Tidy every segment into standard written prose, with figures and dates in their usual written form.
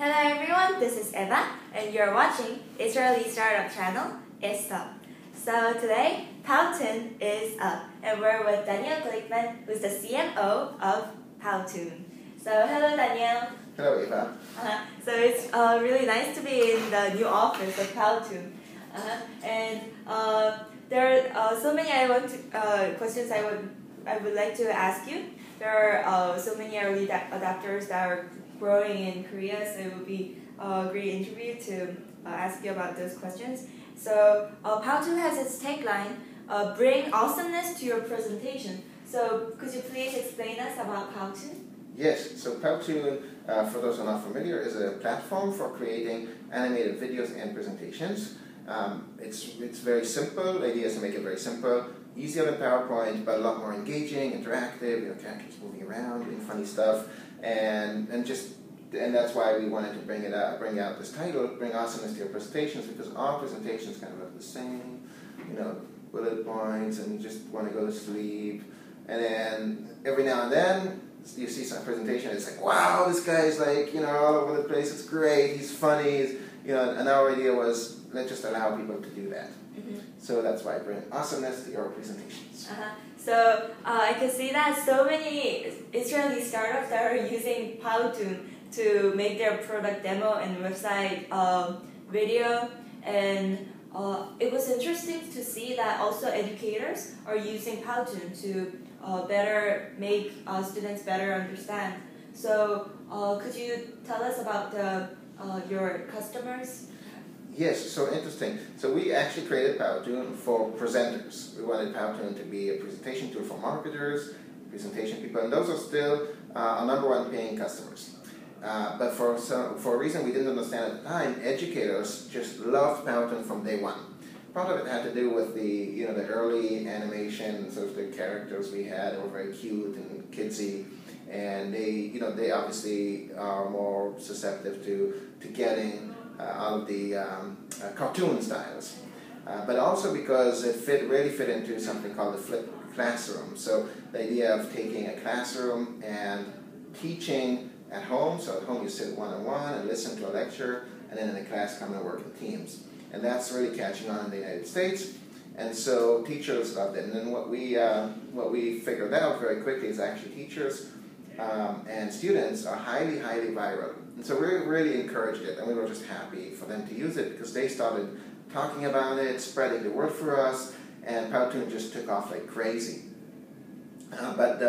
Hello everyone, this is Eva and you're watching Israeli startup channel ISUP. So today, Powtoon is up and we're with Daniel Glickman, who's the CMO of Powtoon. So hello Daniel. Hello Eva. So it's really nice to be in the new office of Powtoon. And there are so many questions I would like to ask you. There are so many early adapters that are growing in Korea, so it would be a great interview to ask you about those questions. So Powtoon has its tagline, bring awesomeness to your presentation. So could you please explain us about Powtoon? Yes, so Powtoon, for those who are not familiar, is a platform for creating animated videos and presentations. It's very simple. The idea is to make it very simple, easier than PowerPoint, but a lot more engaging, interactive, characters moving around, doing funny stuff, and that's why we wanted to bring out this title, Bring Awesomeness to Your Presentations, because our presentations kind of look the same, bullet points, and you just want to go to sleep, and then every now and then you see some presentation, it's like, wow, this guy's like, all over the place, it's great, he's funny, and our idea was, let's just allow people to do that. Mm-hmm. So that's why I bring awesomeness to your presentations. So I can see that so many Israeli startups that are using Powtoon to make their product demo and website video, and it was interesting to see that also educators are using Powtoon to better make students better understand. So could you tell us about your customers? Yes, so interesting. So we actually created Powtoon for presenters. We wanted Powtoon to be a presentation tool for marketers, presentation people, and those are still our #1 paying customers. But for a reason we didn't understand at the time, educators just loved Powtoon from day one. Part of it had to do with the early animation, sort of the characters we had were very cute and kidsy, and they obviously are more susceptible to getting out of the cartoon styles, but also because it really fit into something called the flipped classroom. So the idea of taking a classroom and teaching at home, so at home you sit one-on-one and listen to a lecture, and then in the class come and work in teams. And that's really catching on in the United States, and so teachers loved it. And then what we figured out very quickly is actually teachers and students are highly, highly viral. And so we really encouraged it, and we were just happy for them to use it because they started talking about it, spreading the word for us, and Powtoon just took off like crazy. But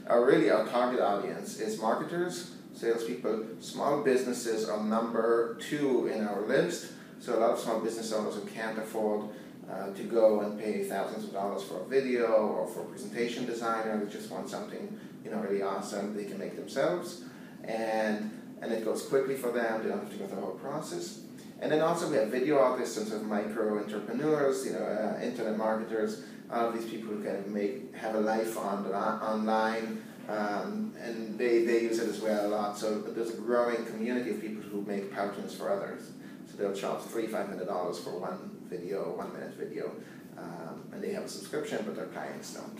our target audience is marketers, salespeople, small businesses are #2 in our list. So a lot of small business owners who can't afford to go and pay thousands of dollars for a video or for a presentation designer, they just want something really awesome they can make themselves, and it goes quickly for them, they don't have to go through the whole process. And then also we have video artists and sort of micro entrepreneurs, internet marketers, all of these people who kind of have a life online, and they use it as well a lot. So there's a growing community of people who make Powtoons for others. So they'll charge $300-500 for one video, 1-minute video, and they have a subscription, but their clients don't.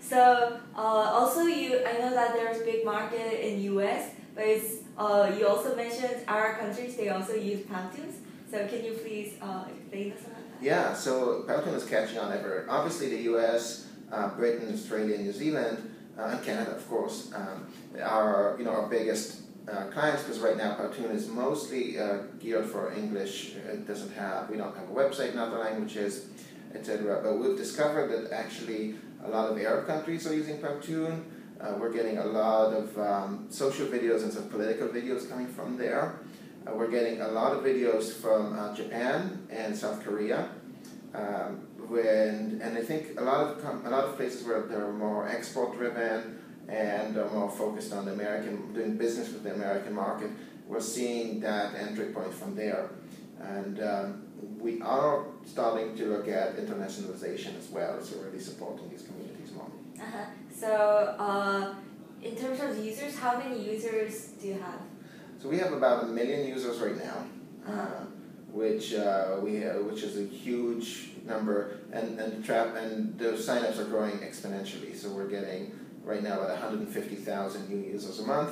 So also I know that there's a big market in US, but you also mentioned our countries, they also use Powtoons. So can you please explain us about that? Yeah, so Powtoon is catching on everywhere. Obviously the US, Britain, Australia, New Zealand, and Canada, of course, are our biggest clients, because right now Powtoon is mostly geared for English. We don't have a website in other languages, etc. But we've discovered that actually a lot of Arab countries are using Powtoon. We're getting a lot of social videos and some political videos coming from there. We're getting a lot of videos from Japan and South Korea. And I think a lot of places where they're more export driven and are more focused on doing business with the American market, we're seeing that entry point from there. And we are starting to look at internationalization as well, so we're really supporting these communities more. So in terms of users, how many users do you have? So we have about 1 million users right now, which is a huge number, and the signups are growing exponentially. So we're getting right now about 150,000 new users a month.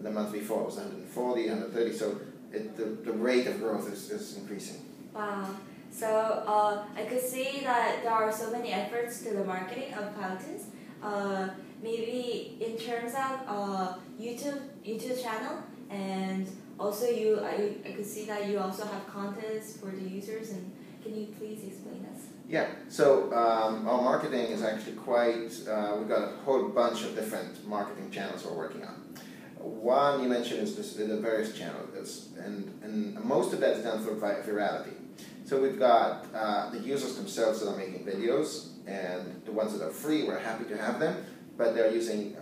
the month before it was 140, 130, so the rate of growth is increasing. Wow. So I could see that there are so many efforts to the marketing of Powtoons. Maybe in terms of YouTube channel, and also I could see that you also have contests for the users. And can you please explain us? Yeah. So our marketing is actually quite. We've got a whole bunch of different marketing channels we're working on. One you mentioned is the various channels, and most of that is done through virality. So we've got the users themselves that are making videos, and the ones that are free, we're happy to have them, but they're using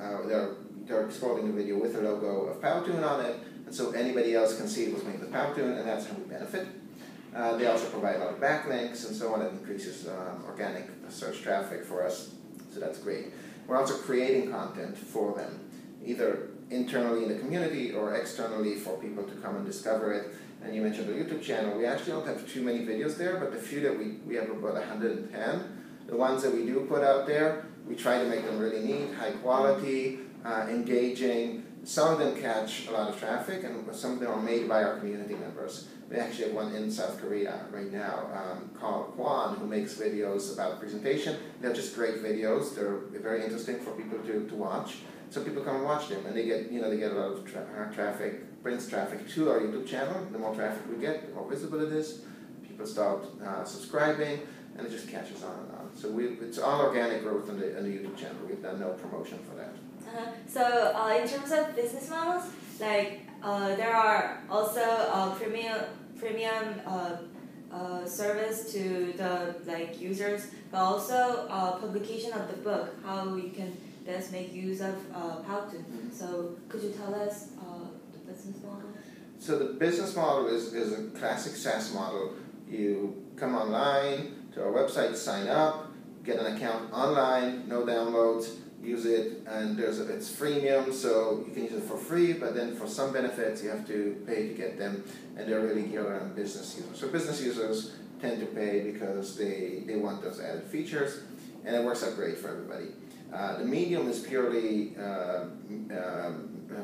they're exporting the video with the logo of Powtoon on it, and so anybody else can see it was made with Powtoon, and that's how we benefit. They also provide a lot of backlinks and so on. That increases organic search traffic for us, so that's great. We're also creating content for them, either internally in the community or externally for people to come and discover it. And you mentioned the YouTube channel. We actually don't have too many videos there, but the few that we have about 110. The ones that we do put out there, we try to make them really neat, high quality, engaging. Some of them catch a lot of traffic, and some of them are made by our community members. We actually have one in South Korea right now called Kwan, who makes videos about presentation. They're just great videos. They're very interesting for people to watch. So people come and watch them, and they get a lot of traffic, brings traffic to our YouTube channel. The more traffic we get, the more visible it is. People start subscribing, and it just catches on and on. So it's all organic growth on the YouTube channel. We've done no promotion for that. So in terms of business models, like there are also premium service to the users, but also publication of the book, how you can best make use of Powtoon. So could you tell us the business model? So the business model is a classic SaaS model. You come online to our website, sign up, get an account online, no downloads, use it, and it's freemium, so you can use it for free, but then for some benefits you have to pay to get them, and they're really geared around business users. So business users tend to pay because they want those added features, and it works out great for everybody. The medium is purely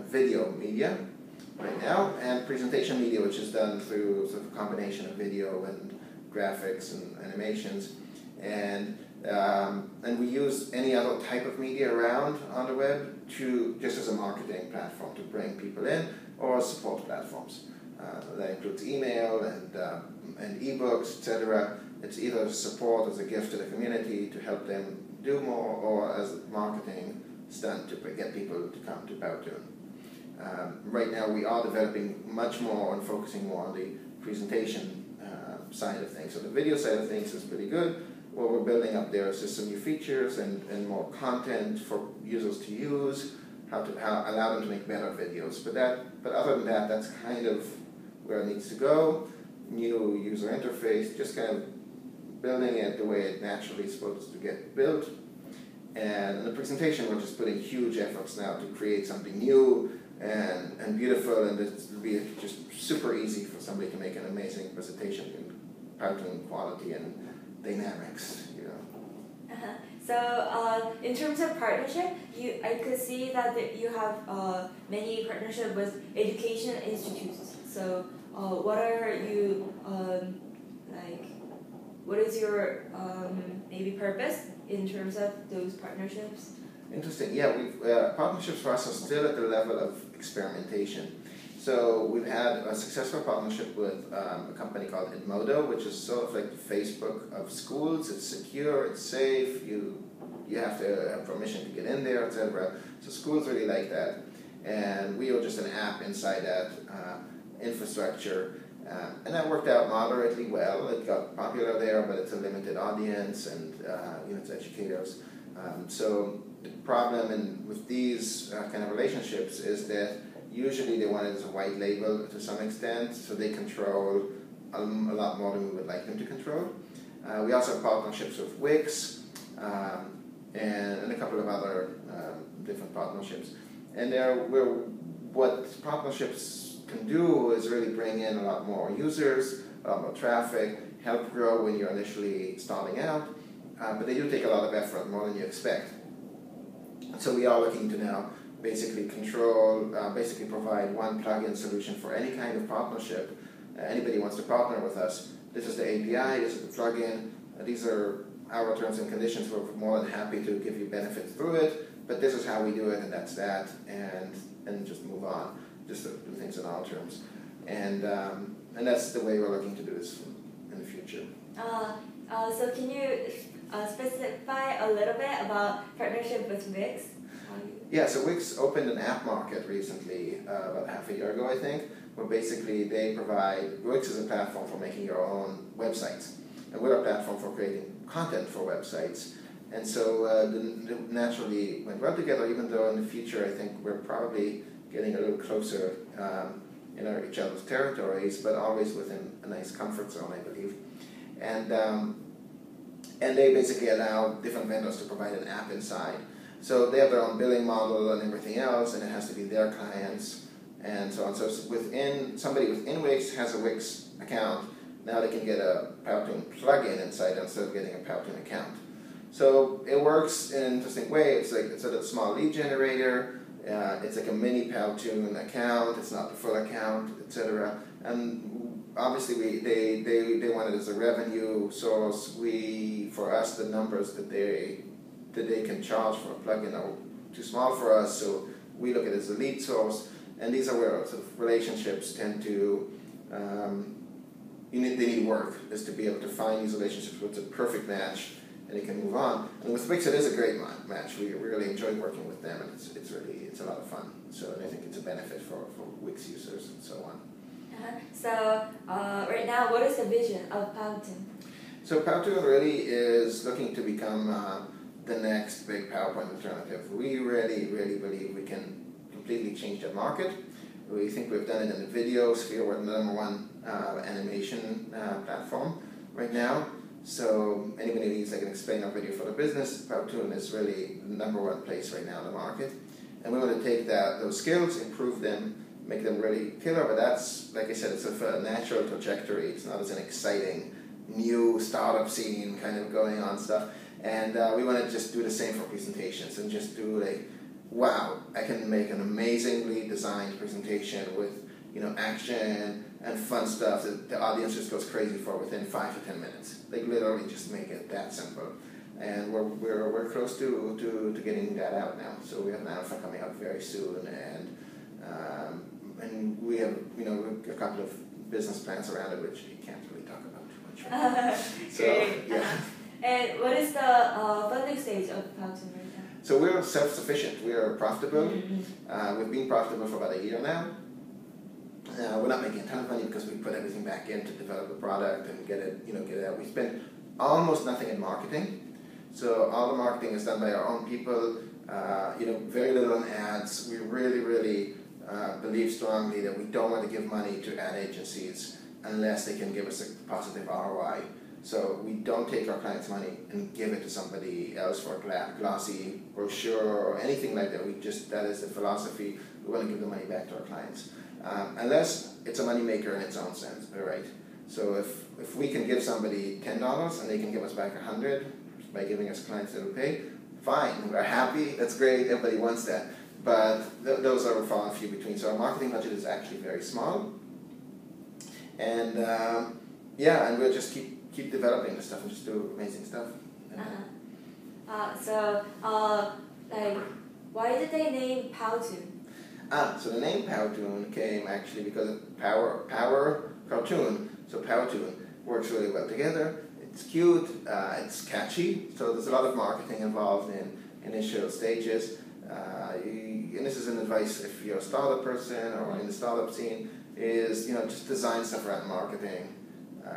video media right now, and presentation media, which is done through sort of a combination of video and graphics and animations, and we use any other type of media around on the web just as a marketing platform to bring people in, or support platforms. That includes email and ebooks, etc. It's either support as a gift to the community to help them do more, or as a marketing stunt to get people to come to Powtoon. Right now we are developing much more and focusing more on the presentation side of things. So the video side of things is pretty good. What we're building up there is just some new features and more content for users to use, how allow them to make better videos. But other than that, that's kind of where it needs to go. New user interface, just kind of building it the way it naturally is supposed to get built. And in the presentation, we're just putting huge efforts now to create something new and beautiful, and it will be just super easy for somebody to make an amazing presentation in Powtoon quality and dynamics, So in terms of partnership, I could see that you have many partnerships with education institutes. So what are you what is your maybe purpose in terms of those partnerships? Interesting. Yeah, partnerships for us are still at the level of experimentation. So we've had a successful partnership with a company called Edmodo, which is sort of like the Facebook of schools. It's secure, it's safe, you have to have permission to get in there, etc. So schools really like that. And we are just an app inside that infrastructure. And that worked out moderately well. It got popular there, but it's a limited audience, and it's educators. So the problem with these kind of relationships is that usually they want it as a white label to some extent, so they control a lot more than we would like them to control. We also have partnerships with Wix and a couple of other different partnerships. And what partnerships can do is really bring in a lot more users, a lot more traffic, help grow when you're initially starting out, but they do take a lot of effort, more than you expect. So we are looking to now basically control, basically provide one plugin solution for any kind of partnership. Anybody wants to partner with us, this is the API, this is the plugin, these are our terms and conditions. We're more than happy to give you benefits through it, but this is how we do it, and that's that, and just move on, just to do things in our terms. And that's the way we're looking to do this in the future. So can you specify a little bit about partnership with Wix? Yeah, so Wix opened an app market recently, about half a year ago, I think, where basically they provide, Wix is a platform for making your own websites, and we're a platform for creating content for websites. And so they naturally went well together, even though in the future I think we're probably getting a little closer in each other's territories, but always within a nice comfort zone, I believe. And they basically allow different vendors to provide an app inside. So they have their own billing model and everything else, and it has to be their clients, and so on. So somebody within Wix has a Wix account. Now they can get a Powtoon plugin inside instead of getting a Powtoon account. So it works in an interesting way. It's a small lead generator. It's like a mini Powtoon account. It's not the full account, etc. And obviously, they want it as a revenue source. For us, the numbers that they can charge for a plugin are too small for us, so we look at it as a lead source. And these are where sort of relationships tend to they need work, is to be able to find these relationships with a perfect match, and it can move on. And with Wix, it is a great match. We really enjoy working with them, and it's a lot of fun. So, and I think it's a benefit for Wix users and so on. So right now, what is the vision of Powtoon? So Powtoon really is looking to become the next big PowerPoint alternative. We really, really believe we can completely change that market. We think we've done it in the video sphere. We're the #1 animation platform right now. So anybody who needs like an explainer video for the business, Powtoon is really the #1 place right now in the market. And we want to take those skills, improve them, make them really killer. But that's, like I said, it's a natural trajectory. It's not as an exciting new startup scene kind of going on stuff. And we want to just do the same for presentations and just do like, wow, I can make an amazingly designed presentation with action and fun stuff that the audience just goes crazy for within 5 to 10 minutes. Like literally just make it that simple. And we're close to getting that out now. So we have an alpha coming out very soon, and we have a couple of business plans around it which we can't really talk about too much right now. So yeah. And what is the funding stage of Powtoon right now? So we're self-sufficient. We are profitable. We've been profitable for about a year now. We're not making a ton of money because we put everything back in to develop the product and get it out. We spend almost nothing in marketing. So all the marketing is done by our own people. Very little on ads. We really, really believe strongly that we don't want to give money to ad agencies unless they can give us a positive ROI. So we don't take our clients' money and give it to somebody else for a glossy brochure or anything like that. That is the philosophy. We want to give the money back to our clients. Unless it's a moneymaker in its own sense, right? So if we can give somebody $10 and they can give us back $100 by giving us clients that will pay, fine, we're happy, that's great, everybody wants that. But those are far and few between. So our marketing budget is actually very small. And and we'll just keep developing this stuff and just do amazing stuff. Why did they name Powtoon? So the name Powtoon came actually because of power cartoon. So Powtoon works really well together. It's cute, it's catchy. So there's a lot of marketing involved in initial stages. And this is an advice if you're a startup person or in the startup scene, is just design stuff around marketing.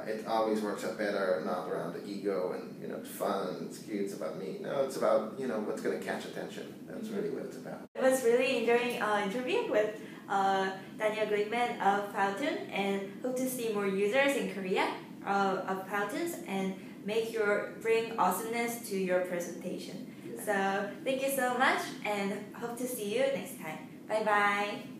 It always works out better, not around the ego and it's fun, it's cute, it's about me. No, it's about what's going to catch attention. That's really what it's about. I was really enjoying interviewing with Daniel Glickman of Powtoon, and hope to see more users in Korea of Powtoons and bring awesomeness to your presentation. So thank you so much, and hope to see you next time. Bye bye.